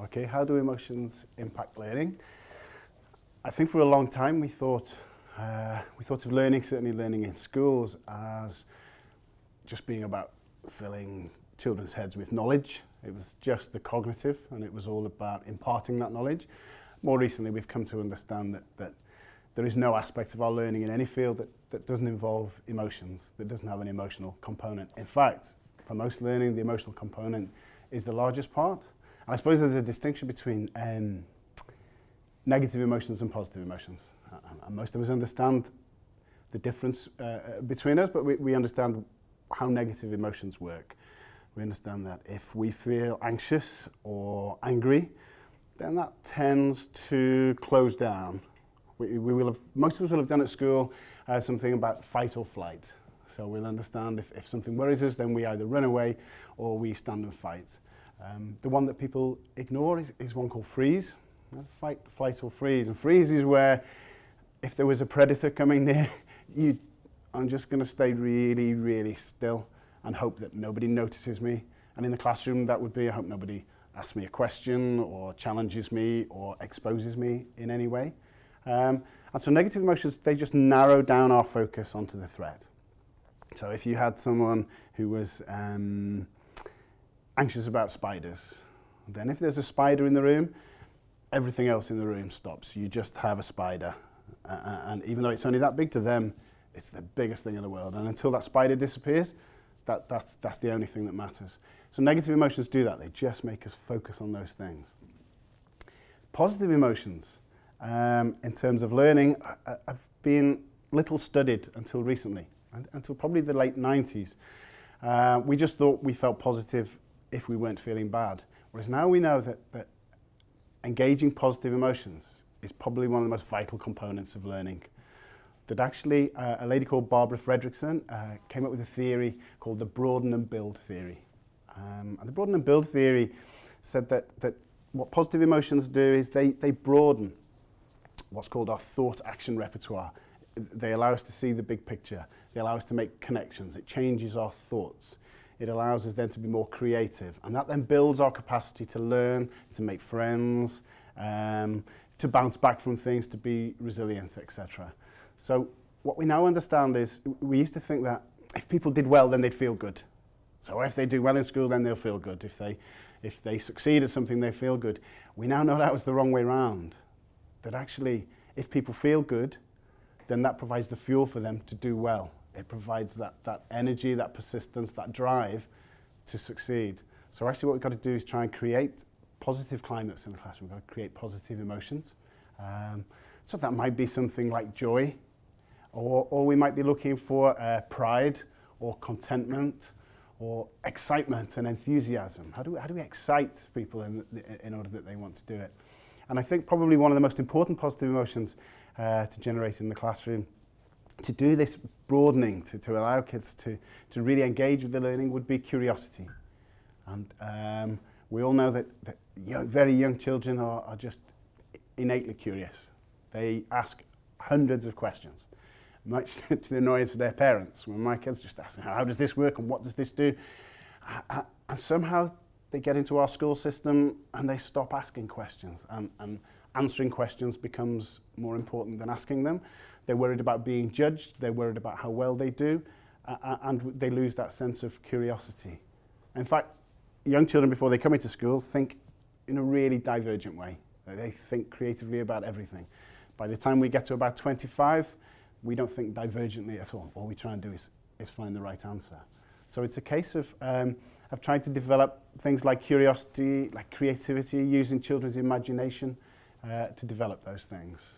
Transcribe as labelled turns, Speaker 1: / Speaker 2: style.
Speaker 1: Okay, how do emotions impact learning? I think for a long time we thought of learning, certainly learning in schools, as just being about filling children's heads with knowledge. It was just the cognitive, and it was all about imparting that knowledge. More recently, we've come to understand that there is no aspect of our learning in any field that doesn't involve emotions, that doesn't have an emotional component. In fact, for most learning, the emotional component is the largest part. And I suppose there's a distinction between negative emotions and positive emotions. And most of us understand the difference between us, but we understand how negative emotions work. We understand that if we feel anxious or angry, then that tends to close down. Most of us will have done at school something about fight or flight. So we'll understand if something worries us, then we either run away or we stand and fight. The one that people ignore is one called freeze. Fight, flight or freeze. And freeze is where if there was a predator coming near, I'm just going to stay really, really still and hope that nobody notices me. And in the classroom, that would be, I hope nobody asks me a question or challenges me or exposes me in any way. And so negative emotions, they just narrow down our focus onto the threat. So if you had someone who was anxious about spiders, then if there's a spider in the room, everything else in the room stops. You just have a spider. And even though it's only that big to them, it's the biggest thing in the world. And until that spider disappears, that's the only thing that matters. So negative emotions do that. They just make us focus on those things. Positive emotions, in terms of learning, have been little studied until recently, until probably the late 90s. We just thought we felt positive if we weren't feeling bad. Whereas now we know that engaging positive emotions is probably one of the most vital components of learning. That actually a lady called Barbara Fredrickson came up with a theory called the broaden-and-build theory. And the broaden-and-build theory said that what positive emotions do is they broaden what's called our thought-action repertoire. They allow us to see the big picture. They allow us to make connections. It changes our thoughts. It allows us then to be more creative. And that then builds our capacity to learn, to make friends, to bounce back from things, to be resilient, etc. So what we now understand is we used to think that if people did well, then they'd feel good. So if they do well in school, then they'll feel good. If they succeed at something, they feel good. We now know that was the wrong way round. That actually, if people feel good, then that provides the fuel for them to do well. It provides that energy, that persistence, that drive to succeed. So actually what we've got to do is try and create positive climates in the classroom. We've got to create positive emotions. So that might be something like joy, or we might be looking for pride or contentment or excitement and enthusiasm. How do we excite people in order that they want to do it? And I think probably one of the most important positive emotions to generate in the classroom, to do this broadening, to allow kids to really engage with the learning, would be curiosity. And we all know that very young children are just innately curious. They ask hundreds of questions, much to the annoyance of their parents. When my kids just ask, how does this work and what does this do? And somehow they get into our school system and they stop asking questions, and answering questions becomes more important than asking them. They're worried about being judged, they're worried about how well they do, and they lose that sense of curiosity. In fact, young children before they come into school think in a really divergent way. They think creatively about everything. By the time we get to about 25, we don't think divergently at all. All we try and do is find the right answer. So it's a case of trying to develop things like curiosity, like creativity, using children's imagination to develop those things.